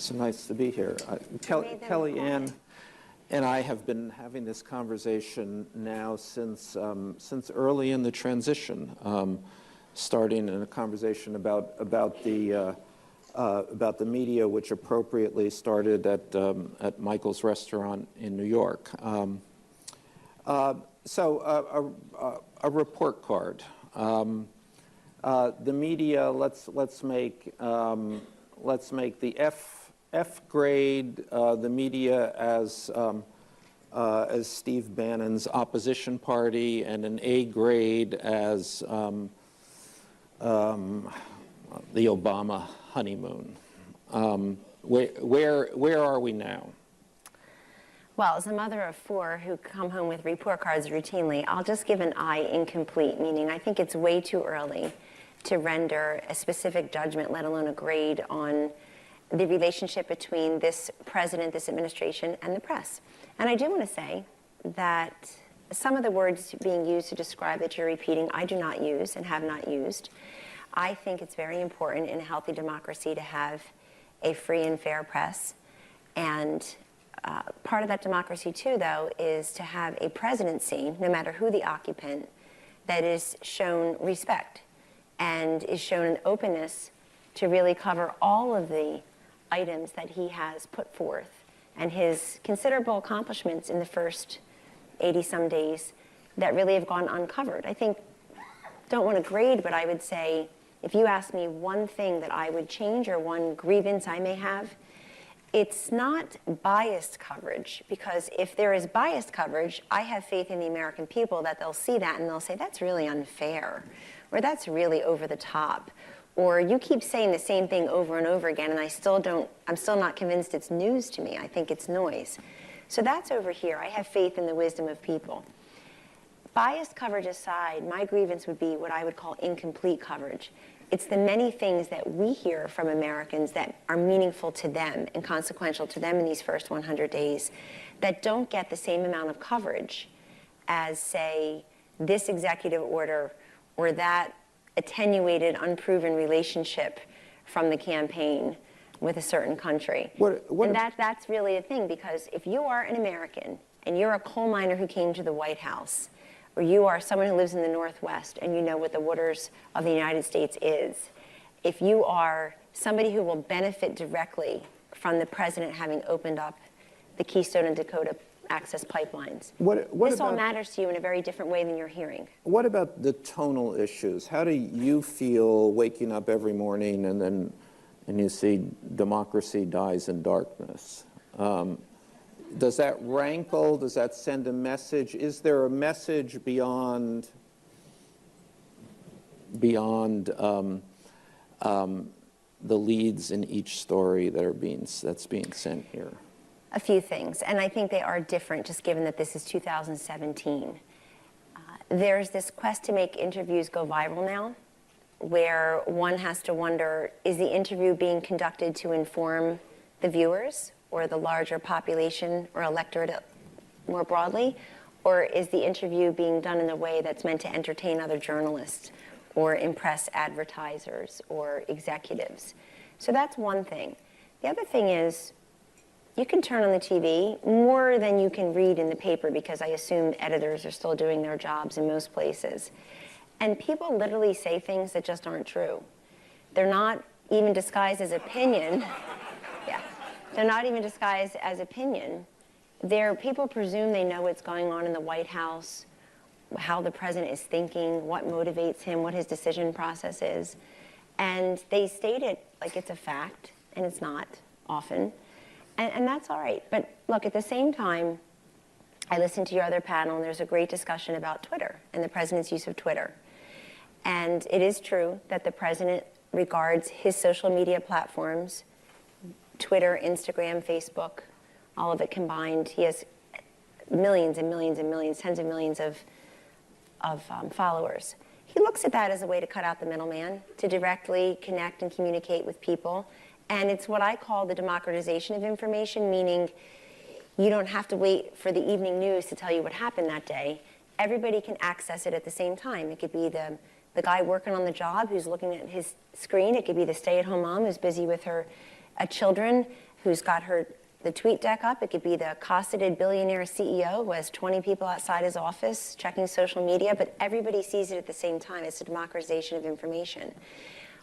So nice to be here. KellyAnne and I have been having this conversation now since early in the transition, starting in a conversation about the media, which appropriately started at Michael's restaurant in New York. So a report card. The media. Let's make the F grade the media as Steve Bannon's opposition party, and an A grade as the Obama honeymoon. Where are we now? Well, as a mother of four who come home with report cards routinely, I'll just give an I incomplete, meaning I think it's way too early to render a specific judgment, let alone a grade, on the relationship between this president, this administration, and the press. And I do want to say that some of the words being used to describe that you're repeating, I do not use and have not used. I think it's very important in a healthy democracy to have a free and fair press. And part of that democracy, too, though, is to have a presidency, no matter who the occupant, that is shown respect and is shown an openness to really cover all of the items that he has put forth and his considerable accomplishments in the first 80-some days that really have gone uncovered. I think, don't want to grade, but I would say if you ask me one thing that I would change or one grievance I may have, it's not biased coverage, because if there is biased coverage, I have faith in the American people that they'll see that and they'll say, that's really unfair, or that's really over the top, or you keep saying the same thing over and over again and I'm still not convinced it's news to me. I think it's noise. So that's over here. I have faith in the wisdom of people. Biased coverage aside, my grievance would be what I would call incomplete coverage. It's the many things that we hear from Americans that are meaningful to them and consequential to them in these first 100 days that don't get the same amount of coverage as, say, this executive order or that attenuated, unproven relationship from the campaign with a certain country. And that's really a thing, because if you are an American and you're a coal miner who came to the White House, or you are someone who lives in the Northwest and you know what the waters of the United States is, if you are somebody who will benefit directly from the president having opened up the Keystone and Dakota access pipelines, this all matters to you in a very different way than you're hearing. What about the tonal issues? How do you feel waking up every morning and you see democracy dies in darkness? Does that rankle? Does that send a message? Is there a message beyond the leads in each story that's being sent here? A few things, and I think they are different, just given that this is 2017. There's this quest to make interviews go viral now, where one has to wonder, is the interview being conducted to inform the viewers or the larger population or electorate more broadly, or is the interview being done in a way that's meant to entertain other journalists or impress advertisers or executives? So that's one thing. The other thing is, you can turn on the TV more than you can read in the paper, because I assume editors are still doing their jobs in most places. And people literally say things that just aren't true. They're not even disguised as opinion. Yeah. They're not even disguised as opinion. People presume they know what's going on in the White House, how the president is thinking, what motivates him, what his decision process is. And they state it like it's a fact, and it's not often. And that's all right. But look, at the same time, I listened to your other panel, and there's a great discussion about Twitter and the president's use of Twitter. And it is true that the president regards his social media platforms, Twitter, Instagram, Facebook, all of it combined. He has millions and millions and millions, tens of millions of followers. He looks at that as a way to cut out the middleman, to directly connect and communicate with people. And it's what I call the democratization of information, meaning you don't have to wait for the evening news to tell you what happened that day. Everybody can access it at the same time. It could be the guy working on the job who's looking at his screen. It could be the stay-at-home mom who's busy with her children who's got the tweet deck up. It could be the cosseted billionaire CEO who has 20 people outside his office checking social media, but everybody sees it at the same time. It's a democratization of information.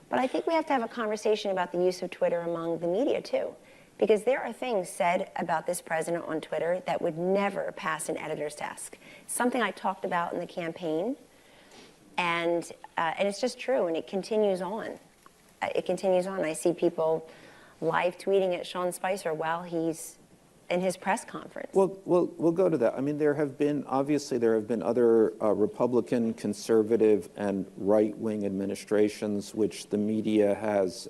But I think we have to have a conversation about the use of Twitter among the media too, because there are things said about this president on Twitter that would never pass an editor's desk. Something I talked about in the campaign, and it's just true, and it continues on. It continues on. I see people live tweeting at Sean Spicer while he's in his press conference. Well, we'll go to that. I mean, there have been other Republican, conservative, and right-wing administrations which the media has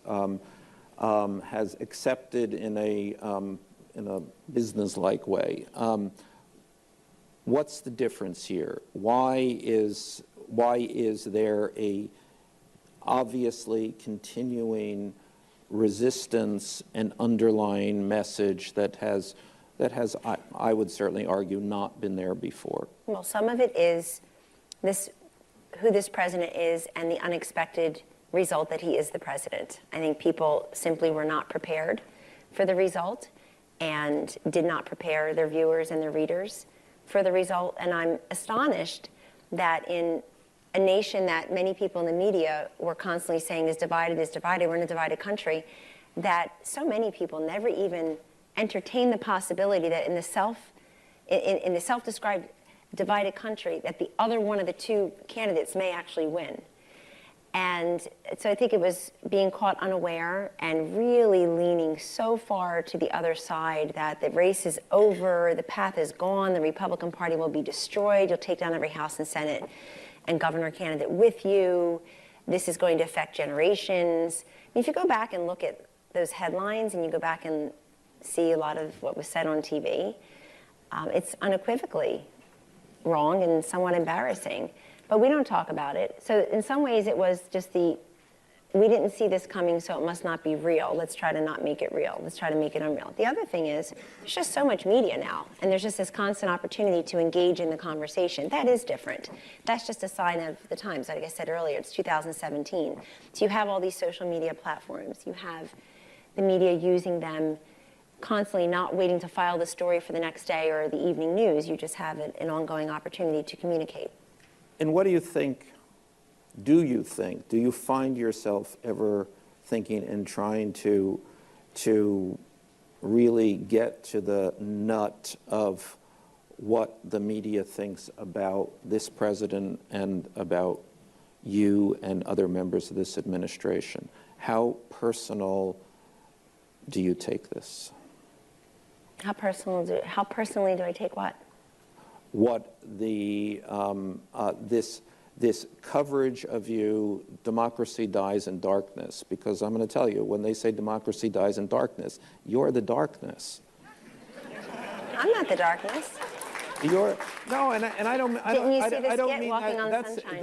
accepted in a business-like way. What's the difference here? Why is there a obviously continuing resistance and underlying message that has, I would certainly argue, not been there before? Well, some of it is who this president is and the unexpected result that he is the president. I think people simply were not prepared for the result and did not prepare their viewers and their readers for the result. And I'm astonished that in a nation that many people in the media were constantly saying is divided, we're in a divided country, that so many people never even entertain the possibility that in the self-described divided country that the other one of the two candidates may actually win. And so I think it was being caught unaware and really leaning so far to the other side that the race is over, the path is gone, the Republican Party will be destroyed, you'll take down every House and Senate and governor candidate with you. This is going to affect generations. I mean, if you go back and look at those headlines and you go back and see a lot of what was said on TV, it's unequivocally wrong and somewhat embarrassing. But we don't talk about it. So in some ways it was just we didn't see this coming, so it must not be real. Let's try to not make it real. Let's try to make it unreal. The other thing is, there's just so much media now, and there's just this constant opportunity to engage in the conversation. That is different. That's just a sign of the times. Like I said earlier, it's 2017. So you have all these social media platforms. You have the media using them constantly, not waiting to file the story for the next day or the evening news. You just have an ongoing opportunity to communicate. And what do you think? Do you find yourself ever thinking and trying to really get to the nut of what the media thinks about this president and about you and other members of this administration? How personal do you take this? How personally do I take what? What this coverage of you, democracy dies in darkness, because I'm going to tell you, when they say democracy dies in darkness, you're the darkness. I'm not the darkness. No, and I don't. Didn't you see the I don't skit, mean Walking on that's Sunshine?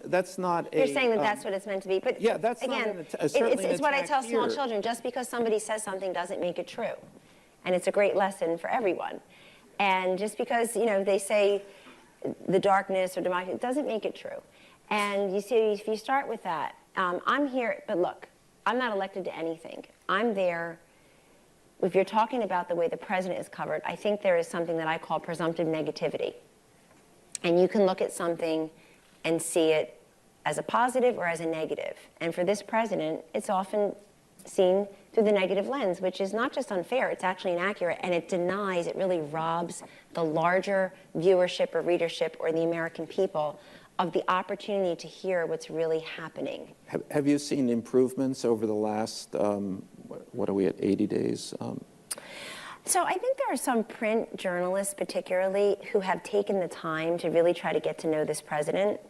that's not a. You're saying that that's what it's meant to be, but yeah, that's again, not certainly it's what I tell small here. children. Just because somebody says something doesn't make it true, and it's a great lesson for everyone. And just because they say the darkness or democracy, it doesn't make it true. And you see, if you start with that, I'm here, but look, I'm not elected to anything. I'm there. If you're talking about the way the president is covered, I think there is something that I call presumptive negativity. And you can look at something and see it as a positive or as a negative. And for this president, it's often seen through the negative lens, which is not just unfair, it's actually inaccurate, and it really robs the larger viewership or readership or the American people of the opportunity to hear what's really happening. Have you seen improvements over the last, what are we at, 80 days? So I think there are some print journalists particularly who have taken the time to really try to get to know this president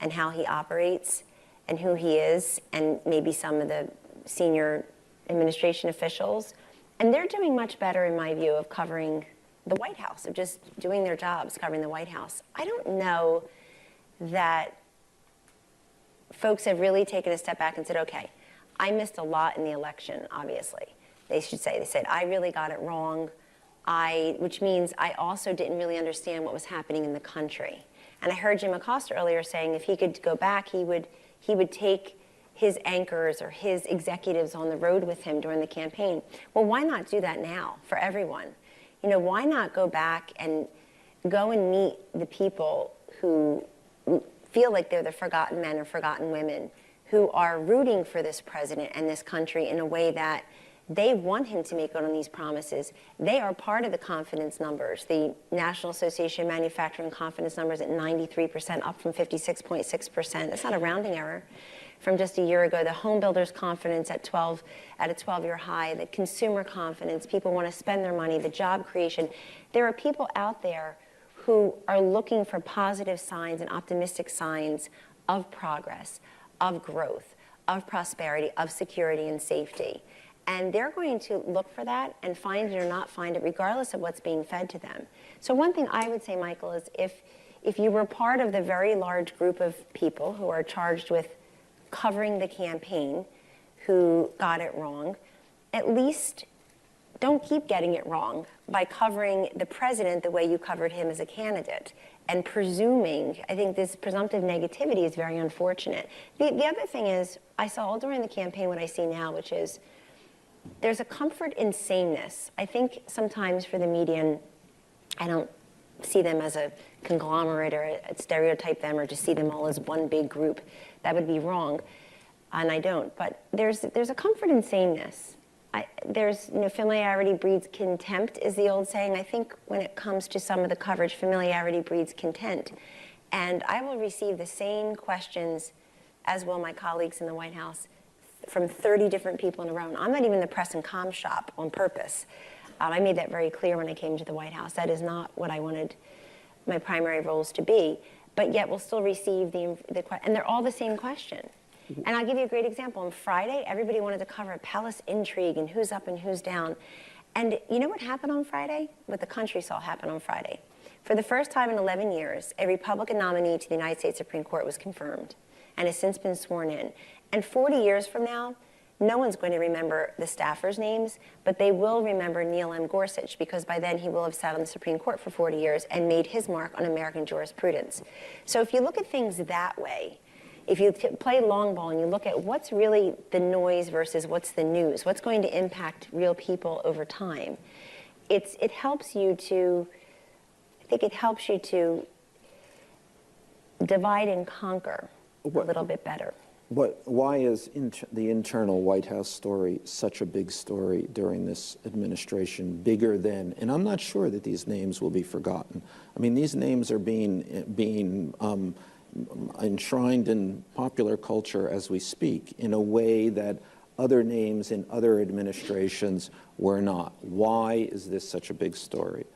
and how he operates and who he is, and maybe some of the senior administration officials. And they're doing much better, in my view, of covering the White House, of just doing their jobs, covering the White House. I don't know that folks have really taken a step back and said, okay, I missed a lot in the election, obviously. They said, I really got it wrong, which means I also didn't really understand what was happening in the country. And I heard Jim Acosta earlier saying if he could go back, he would take his anchors or his executives on the road with him during the campaign. Well, why not do that now for everyone? You know, why not go back and go and meet the people who feel like they're the forgotten men or forgotten women, who are rooting for this president and this country in a way that they want him to make good on these promises. They are part of the confidence numbers. The National Association of Manufacturing confidence numbers at 93%, up from 56.6%. It's not a rounding error from just a year ago. The home builders' confidence at a 12-year high. The consumer confidence, people want to spend their money, the job creation. There are people out there who are looking for positive signs and optimistic signs of progress, of growth, of prosperity, of security and safety. And they're going to look for that and find it or not find it, regardless of what's being fed to them. So one thing I would say, Michael, is if you were part of the very large group of people who are charged with covering the campaign, who got it wrong, at least don't keep getting it wrong by covering the president the way you covered him as a candidate and presuming. I think this presumptive negativity is very unfortunate. The other thing is, I saw all during the campaign what I see now, which is there's a comfort in sameness. I think sometimes for the media, and I don't see them as a conglomerate or stereotype them or just see them all as one big group. That would be wrong, and I don't. But there's a comfort in sameness. There's, you know, familiarity breeds contempt is the old saying. I think when it comes to some of the coverage, familiarity breeds contempt. And I will receive the same questions, as will my colleagues in the White House, from 30 different people in a row. And I'm not even the press and comm shop on purpose. I made that very clear when I came to the White House. That is not what I wanted my primary roles to be. But yet we'll still receive the and they're all the same question. And I'll give you a great example. On Friday, everybody wanted to cover palace intrigue and who's up and who's down. And you know what happened on Friday? What the country saw happen on Friday. For the first time in 11 years, a Republican nominee to the United States Supreme Court was confirmed and has since been sworn in. And 40 years from now, no one's going to remember the staffers' names, but they will remember Neil M. Gorsuch, because by then he will have sat on the Supreme Court for 40 years and made his mark on American jurisprudence. So if you look at things that way, if you play long ball and you look at what's really the noise versus what's the news, what's going to impact real people over time, it helps you to, I think it helps you to divide and conquer a little bit better. Why is the internal White House story such a big story during this administration, bigger than, and I'm not sure that these names will be forgotten. I mean, these names are being enshrined in popular culture as we speak in a way that other names in other administrations were not. Why is this such a big story?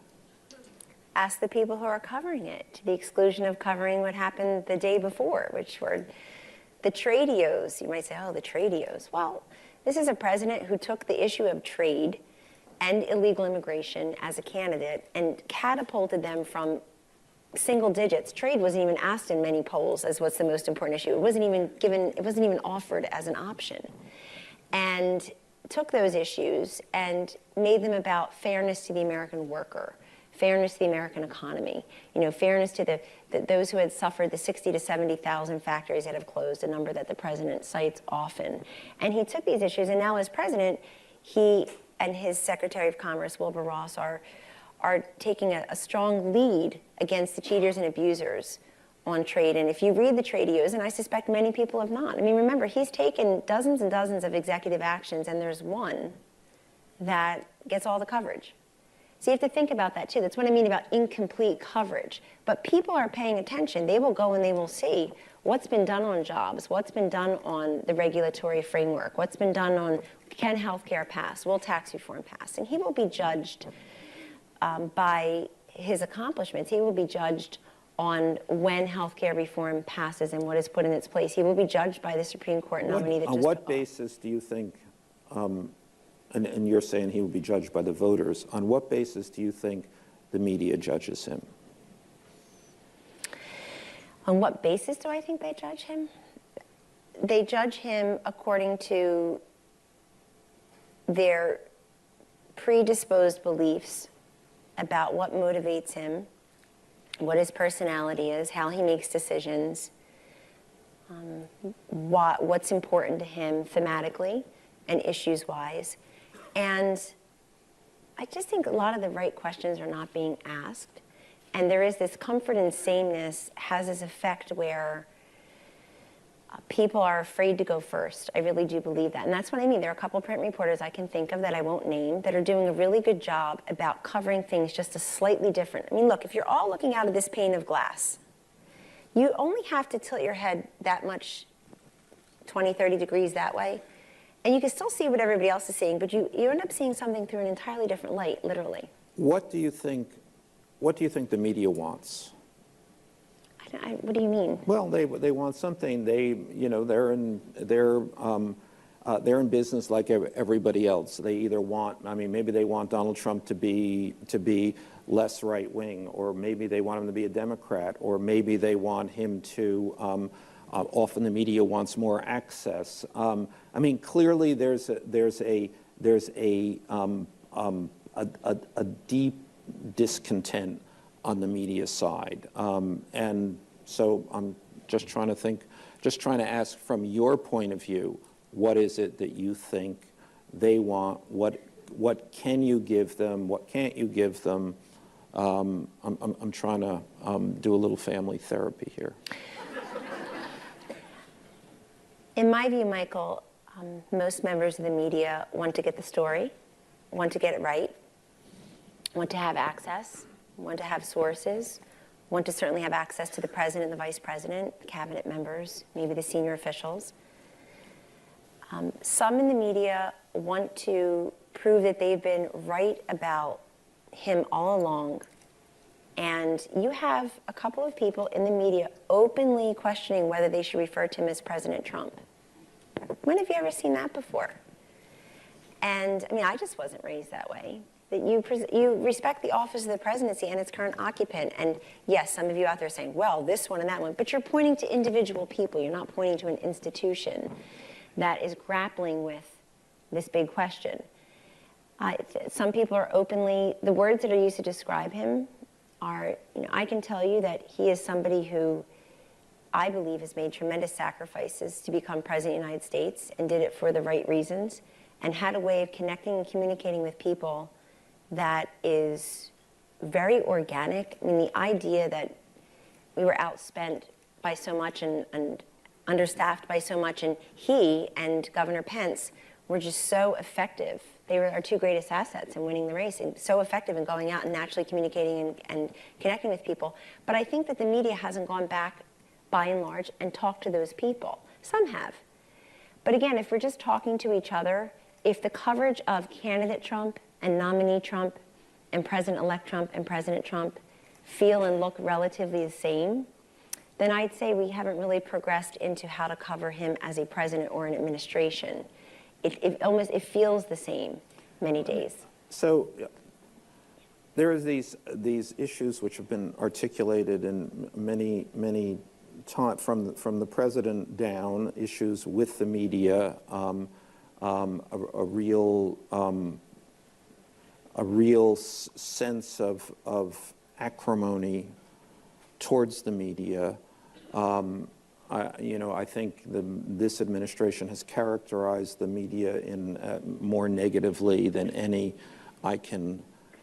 Ask the people who are covering it, to the exclusion of covering what happened the day before, which were the tradios. You might say, oh, the tradios. Well, this is a president who took the issue of trade and illegal immigration as a candidate and catapulted them from single digits. Trade wasn't even asked in many polls as what's the most important issue. It wasn't even given, it wasn't even offered as an option. And took those issues and made them about fairness to the American worker, fairness to the American economy, you know, fairness to those who had suffered the 60 to 70,000 factories that have closed, a number that the president cites often. And he took these issues, and now as president, he and his Secretary of Commerce, Wilbur Ross, are taking a strong lead against the cheaters and abusers on trade. And if you read the tradios, and I suspect many people have not, I mean, remember, he's taken dozens and dozens of executive actions, and there's one that gets all the coverage. So you have to think about that, too. That's what I mean about incomplete coverage. But people are paying attention. They will go and they will see what's been done on jobs, what's been done on the regulatory framework, what's been done on can healthcare pass, will tax reform pass. And he will be judged by his accomplishments. He will be judged on when healthcare reform passes and what is put in its place. He will be judged by the Supreme Court nominee that just on what basis do you think, and you're saying he will be judged by the voters, on what basis do you think the media judges him? On what basis do I think they judge him? They judge him according to their predisposed beliefs about what motivates him, what his personality is, how he makes decisions, what's important to him thematically and issues-wise. And I just think a lot of the right questions are not being asked. And there is this comfort and sameness has this effect where people are afraid to go first. I really do believe that. And that's what I mean. There are a couple print reporters I can think of that I won't name that are doing a really good job about covering things just a slightly different. I mean, look, if you're all looking out of this pane of glass, you only have to tilt your head that much, 20, 30 degrees that way, and you can still see what everybody else is seeing, but you end up seeing something through an entirely different light, literally. What do you think the media wants? What do you mean? Well, they want something. They're in business like everybody else. They either want, maybe they want Donald Trump to be less right wing, or maybe they want him to be a Democrat, or maybe they want him to. Often the media wants more access. Clearly there's a deep discontent on the media side, and so I'm just trying to ask from your point of view, what is it that you think they want? What can you give them? What can't you give them? I'm trying to do a little family therapy here. In my view, Michael, most members of the media want to get the story, want to get it right, want to have access, want to have sources, want to certainly have access to the president, the vice president, cabinet members, maybe the senior officials. Some in the media want to prove that they've been right about him all along. And you have a couple of people in the media openly questioning whether they should refer to him as President Trump. When have you ever seen that before? And I just wasn't raised that way. That you respect the office of the presidency and its current occupant. And yes, some of you out there are saying, well, this one and that one. But you're pointing to individual people. You're not pointing to an institution that is grappling with this big question. Some people are openly, the words that are used to describe him are, I can tell you that he is somebody who I believe has made tremendous sacrifices to become president of the United States and did it for the right reasons and had a way of connecting and communicating with people that is very organic. The idea that we were outspent by so much and understaffed by so much, and he and Governor Pence were just so effective. They were our two greatest assets in winning the race, and so effective in going out and naturally communicating and connecting with people. But I think that the media hasn't gone back, by and large, and talked to those people. Some have. But again, if we're just talking to each other, if the coverage of candidate Trump and nominee Trump and President-elect Trump and President Trump feel and look relatively the same, then I'd say we haven't really progressed into how to cover him as a president or an administration. It feels the same many days. So there are these issues which have been articulated in many times from the president down, issues with the media, a real sense of acrimony towards the media. I think this administration has characterized the media more negatively than any I can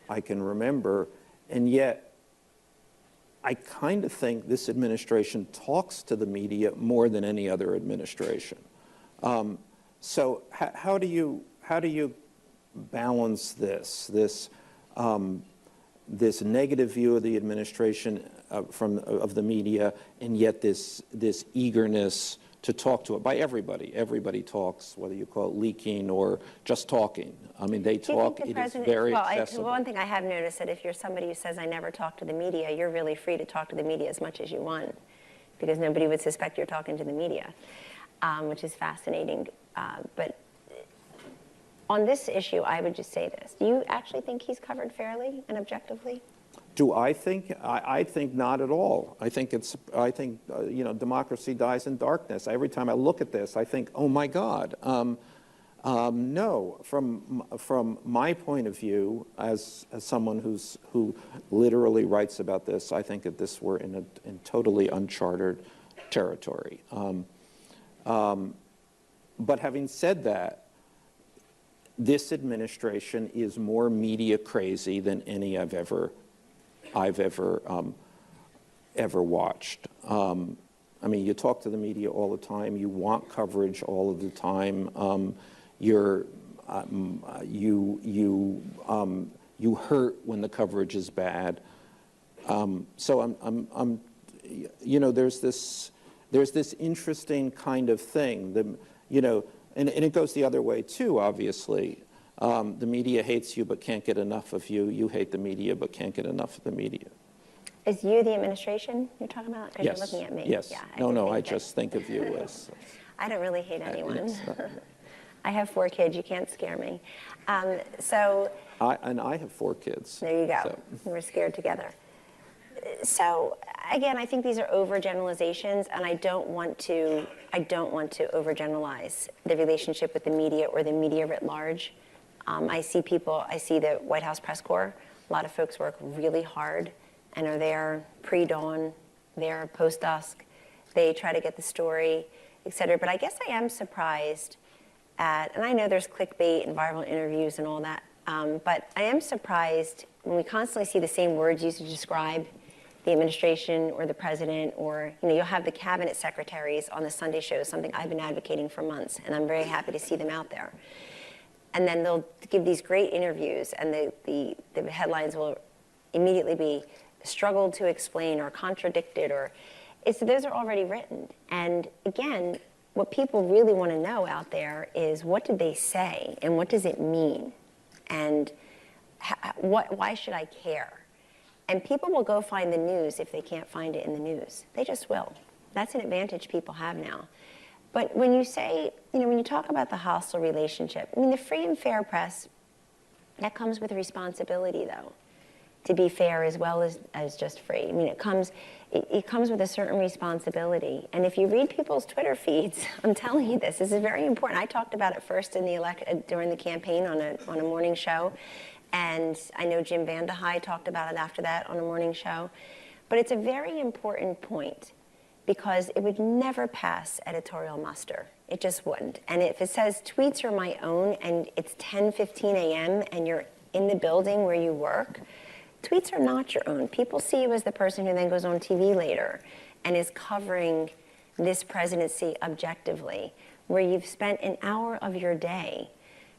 remember, and yet I kind of think this administration talks to the media more than any other administration. So how do you balance this negative view of the administration of the media, and yet this eagerness to talk to it by everybody? Everybody talks, whether you call it leaking or just talking. They talk. It is very accessible. One thing I have noticed that if you're somebody who says, I never talk to the media, you're really free to talk to the media as much as you want, because nobody would suspect you're talking to the media, which is fascinating. But on this issue, I would just say this. Do you actually think he's covered fairly and objectively? Do I think? I think not at all. I think democracy dies in darkness. Every time I look at this, I think, oh my God. No, from my point of view, as someone who literally writes about this, I think that we're in totally uncharted territory. But having said that, this administration is more media crazy than any I've ever watched. I mean, you talk to the media all the time. You want coverage all of the time. You hurt when the coverage is bad. So you know, there's this interesting kind of thing. You know, and it goes the other way too. Obviously, the media hates you but can't get enough of you. You hate the media but can't get enough of the media. Is you the administration you're talking about? Because Yes. you're looking at me. Yes. Yeah, I just think of you as. I don't really hate anyone. Yes. I have 4 kids. You can't scare me. I have 4 kids. There you go. So. We're scared together. So again, I think these are overgeneralizations, and I don't want to overgeneralize the relationship with the media or the media writ large. I see the White House press corps. A lot of folks work really hard and are there pre-dawn, there post-dusk. They try to get the story, et cetera. But I guess I am surprised at, and I know there's clickbait and viral interviews and all that, but I am surprised when we constantly see the same words used to describe the administration or the president, or you'll have the cabinet secretaries on the Sunday show, something I've been advocating for months, and I'm very happy to see them out there. And then they'll give these great interviews, and the headlines will immediately be struggled to explain or contradicted, those are already written. And again, what people really want to know out there is, what did they say and what does it mean? And why should I care? And people will go find the news if they can't find it in the news. They just will. That's an advantage people have now. But when you say, when you talk about the hostile relationship, I mean, the free and fair press, that comes with responsibility, though, to be fair as well as just free. I mean, it comes with a certain responsibility. And if you read people's Twitter feeds, I'm telling you this is very important. I talked about it first in during the campaign on a morning show. And I know Jim Vandehei talked about it after that on a morning show. But it's a very important point, because it would never pass editorial muster. It just wouldn't. And if it says tweets are my own and it's 10:15 a.m. and you're in the building where you work, tweets are not your own. People see you as the person who then goes on TV later and is covering this presidency objectively, where you've spent an hour of your day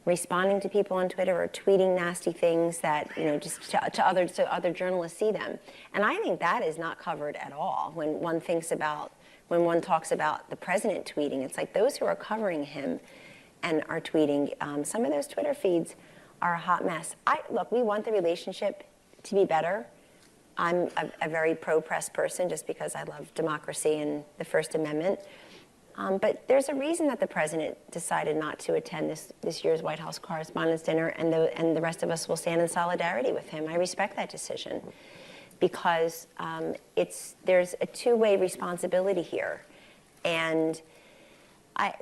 responding to people on Twitter or tweeting nasty things that, just to others, so other journalists see them. And I think that is not covered at all when one talks about the president tweeting. It's like those who are covering him and are tweeting, some of those Twitter feeds are a hot mess. Look, we want the relationship to be better. I'm a very pro-press person just because I love democracy and the First Amendment. But there's a reason that the president decided not to attend this year's White House Correspondents' Dinner, and the rest of us will stand in solidarity with him. I respect that decision, because there's a two-way responsibility here. And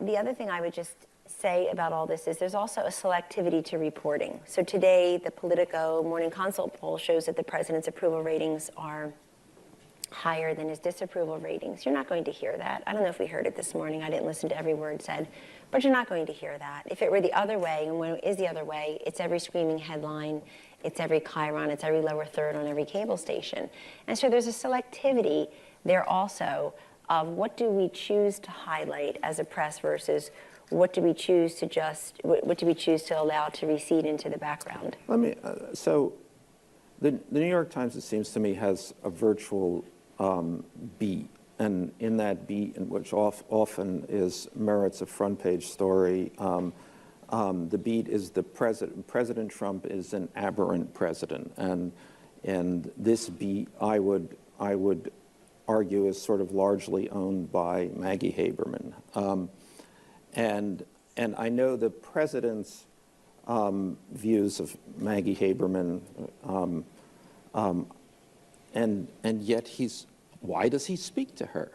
the other thing I would just say about all this is there's also a selectivity to reporting. So today, the Politico Morning Consult poll shows that the president's approval ratings are higher than his disapproval ratings. You're not going to hear that. I don't know if we heard it this morning. I didn't listen to every word said, but you're not going to hear that. If it were the other way, and when it is the other way, it's every screaming headline, it's every chyron, it's every lower third on every cable station. And so there's a selectivity there also of what do we choose to highlight as a press versus what do we choose to allow to recede into the background? So the New York Times, it seems to me, has a virtual beat, and in that beat, which often merits a front page story, the beat is the President Trump is an aberrant president, and this beat I would argue is sort of largely owned by Maggie Haberman, and I know the president's views of Maggie Haberman. And yet why does he speak to her?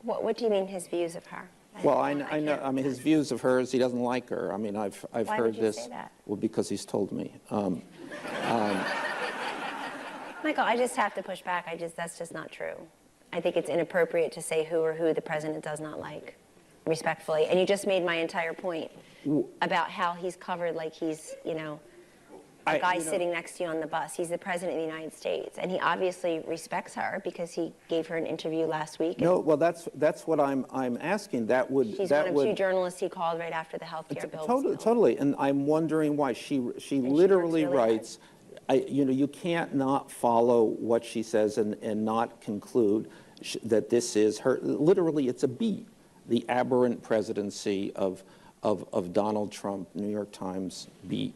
What do you mean, his views of her? Well, I know. I mean, his views of her is he doesn't like her. I mean, I've Why heard would you this. say that? Well, because he's told me. Michael, I just have to push back. That's just not true. I think it's inappropriate to say who the president does not like. respectfully. And you just made my entire point about how he's covered like he's, a guy sitting next to you on the bus. He's the president of the United States, and he obviously respects her because he gave her an interview last week. No, well, that's what I'm asking. She's one of two journalists he called right after the health care bill was killed. Totally, and I'm wondering why she literally really writes. You can't not follow what she says and not conclude that this is her. Literally, it's a beat. The aberrant presidency of Donald Trump, New York Times beat.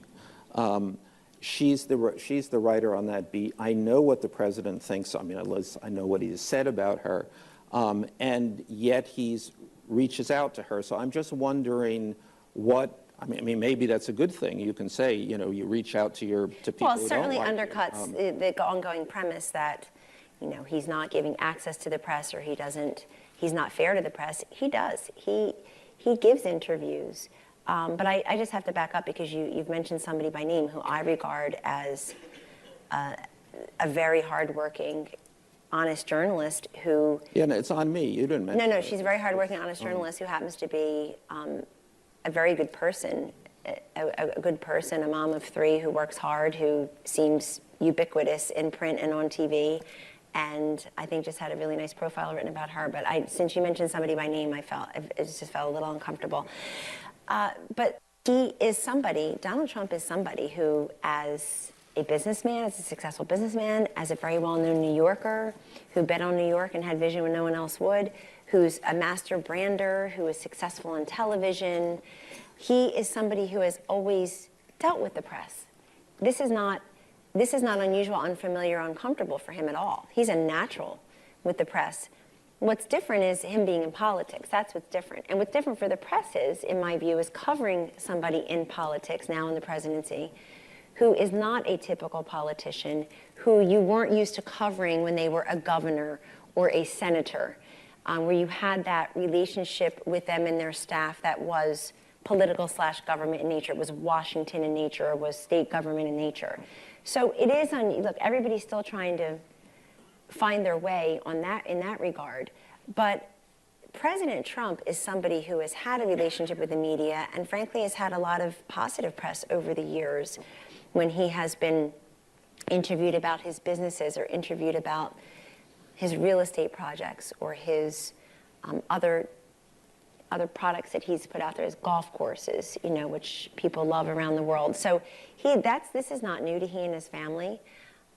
She's the writer on that beat. I know what the president thinks. I mean, I know what he has said about her, and yet he reaches out to her. So I'm just wondering what. I mean, maybe that's a good thing. You can say, you reach out to people. Well, it who certainly don't like undercuts the ongoing premise that, he's not giving access to the press or he's not fair to the press. He does. He gives interviews. But I just have to back up because you've mentioned somebody by name who I regard as a very hardworking, honest journalist who... Yeah, no, it's on me. You didn't mention No, she's a very hardworking, honest journalist who happens to be a very good person, a mom of three who works hard, who seems ubiquitous in print and on TV, and I think just had a really nice profile written about her. But since you mentioned somebody by name, it just felt a little uncomfortable. But he is somebody, Donald Trump is somebody who, as a businessman, as a successful businessman, as a very well-known New Yorker who bet on New York and had vision when no one else would, who's a master brander, who is successful on television, he is somebody who has always dealt with the press. This is not unusual, unfamiliar, uncomfortable for him at all. He's a natural with the press. What's different is him being in politics. That's what's different. And what's different for the press is, in my view, is covering somebody in politics, now in the presidency, who is not a typical politician, who you weren't used to covering when they were a governor or a senator, where you had that relationship with them and their staff that was political/government in nature. It was Washington in nature. It was state government in nature. So it is look, everybody's still trying to find their way in that regard. But President Trump is somebody who has had a relationship with the media and frankly has had a lot of positive press over the years when he has been interviewed about his businesses or interviewed about his real estate projects or his other products that he's put out there, his golf courses, which people love around the world. So this is not new to he and his family.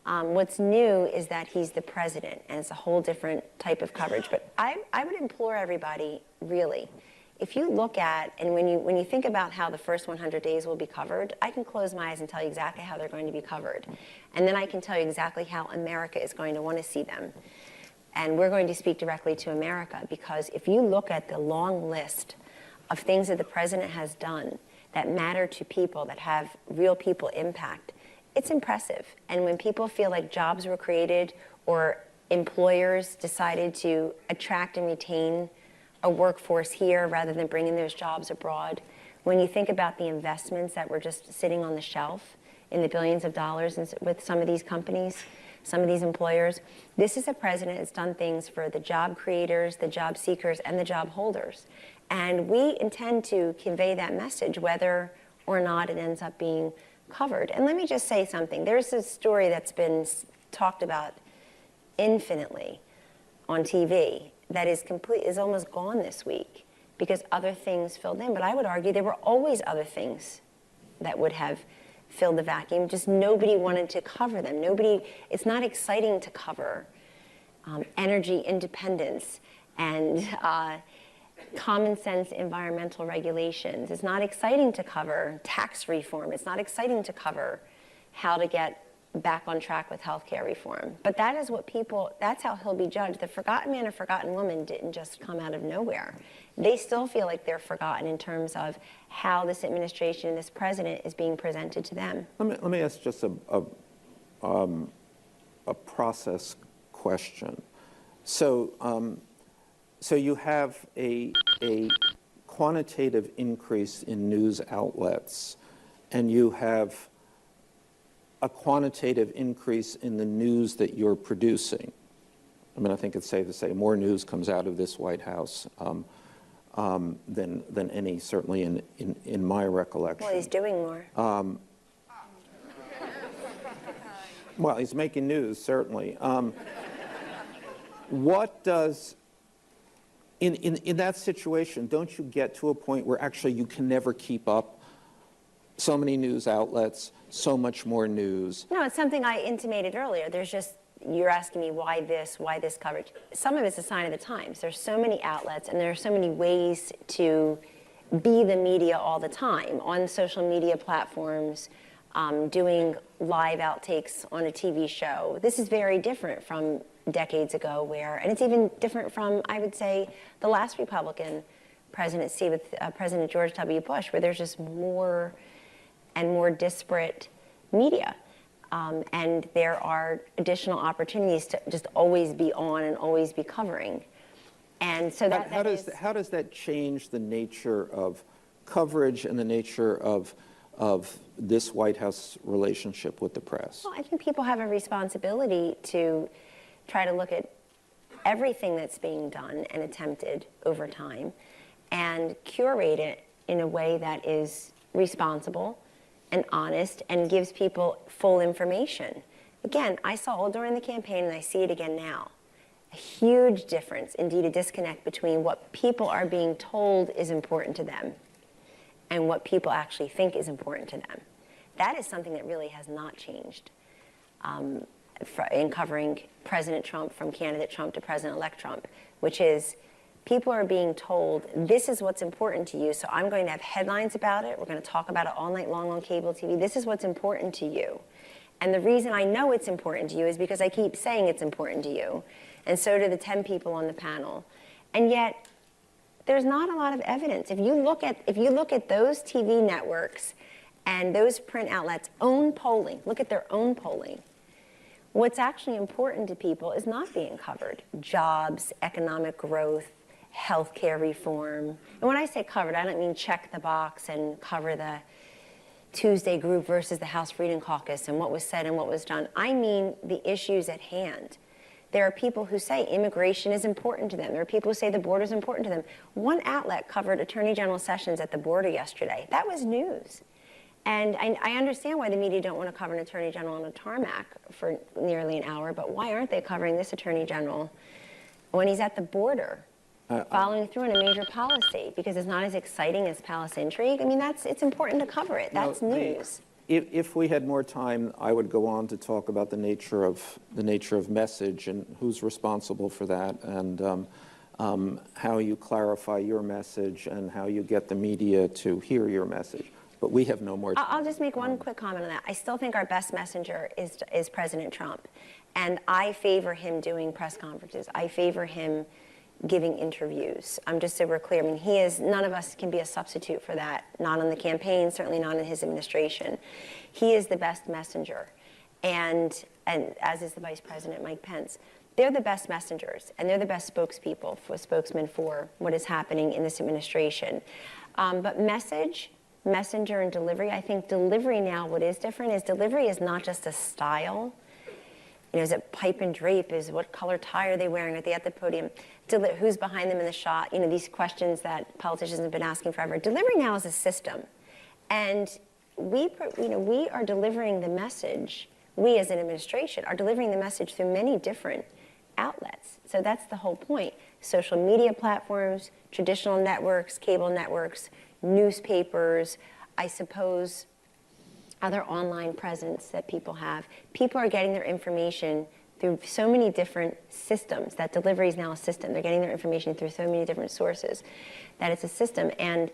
What's new is that he's the president, and it's a whole different type of coverage. But I would implore everybody, really, if you look at, and when you think about how the first 100 days will be covered, I can close my eyes and tell you exactly how they're going to be covered. And then I can tell you exactly how America is going to want to see them. And we're going to speak directly to America, because if you look at the long list of things that the president has done that matter to people, that have real people impact, it's impressive. And when people feel like jobs were created or employers decided to attract and retain a workforce here rather than bringing those jobs abroad, when you think about the investments that were just sitting on the shelf in the billions of dollars with some of these companies, some of these employers, this is a president that's done things for the job creators, the job seekers, and the job holders. And we intend to convey that message whether or not it ends up being covered. And let me just say something. There's a story that's been talked about infinitely on TV that is almost gone this week because other things filled in. But I would argue there were always other things that would have filled the vacuum. Just nobody wanted to cover them. It's not exciting to cover energy independence and common sense environmental regulations. It's not exciting to cover tax reform. It's not exciting to cover how to get back on track with healthcare reform. But that is that's how he'll be judged. The forgotten man or forgotten woman didn't just come out of nowhere. They still feel like they're forgotten in terms of how this administration and this president is being presented to them. Let me ask just a process question. So you have a quantitative increase in news outlets, and you have a quantitative increase in the news that you're producing. I mean, I think it's safe to say more news comes out of this White House. than any, certainly in my recollection. Well, he's doing more. Well, he's making news, certainly. What does, in that situation, don't you get to a point where actually you can never keep up so many news outlets, so much more news? No, it's something I intimated earlier. There's just, you're asking me why this coverage. Some of it's a sign of the times. There's so many outlets and there are so many ways to be the media all the time on social media platforms, doing live outtakes on a TV show. This is very different from decades ago and it's even different from, I would say, the last Republican presidency with President George W. Bush, where there's just more and more disparate media. And there are additional opportunities to just always be on and always be covering. And so how does that change the nature of coverage and the nature of this White House relationship with the press? Well, I think people have a responsibility to try to look at everything that's being done and attempted over time and curate it in a way that is responsible and honest and gives people full information. Again, I saw it during the campaign and I see it again now. A huge difference, indeed a disconnect between what people are being told is important to them and what people actually think is important to them. That is something that really has not changed in covering President Trump, from candidate Trump to President-elect Trump, which is people are being told, this is what's important to you, so I'm going to have headlines about it. We're going to talk about it all night long on cable TV. This is what's important to you. And the reason I know it's important to you is because I keep saying it's important to you, and so do the 10 people on the panel. And yet, there's not a lot of evidence. If you look at those TV networks and those print outlets' own polling, look at their own polling, what's actually important to people is not being covered. Jobs, economic growth, healthcare reform. And when I say covered, I don't mean check the box and cover the Tuesday group versus the House Freedom Caucus and what was said and what was done. I mean the issues at hand. There are people who say immigration is important to them. There are people who say the border is important to them. One outlet covered Attorney General Sessions at the border yesterday. That was news. And I understand why the media don't want to cover an Attorney General on a tarmac for nearly an hour, but why aren't they covering this Attorney General when he's at the border, following through on a major policy? Because it's not as exciting as palace intrigue. I mean, it's important to cover it. That's news. If we had more time, I would go on to talk about the nature of message and who's responsible for that, and how you clarify your message and how you get the media to hear your message. But we have no more time. I'll just make one quick comment on that. I still think our best messenger is President Trump, and I favor him doing press conferences. I favor him giving interviews. Just so we're clear, I mean, none of us can be a substitute for that, not on the campaign, certainly not in his administration. He is the best messenger, and as is the Vice President, Mike Pence. They're the best messengers, and they're the best spokesmen for what is happening in this administration. But messenger and delivery, I think delivery now, what is different is delivery is not just a style. You know, is it pipe and drape? Is what color tie are they wearing? Are they at the podium? Who's behind them in the shot? You know, these questions that politicians have been asking forever. Delivery now is a system. And we are delivering the message, we as an administration are delivering the message through many different outlets. So that's the whole point. Social media platforms, traditional networks, cable networks, newspapers, I suppose other online presence that people have. People are getting their information through so many different systems. That delivery is now a system. They're getting their information through so many different sources that it's a system. And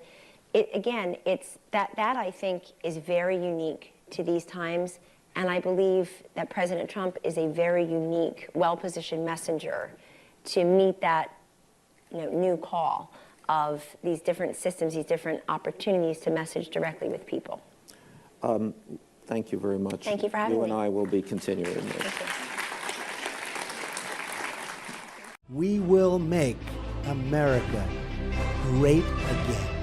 it's that I think is very unique to these times. And I believe that President Trump is a very unique, well-positioned messenger to meet that new call of these different systems, these different opportunities to message directly with people. Thank you very much. Thank you for having me. You and I will be continuing this. We will make America great again.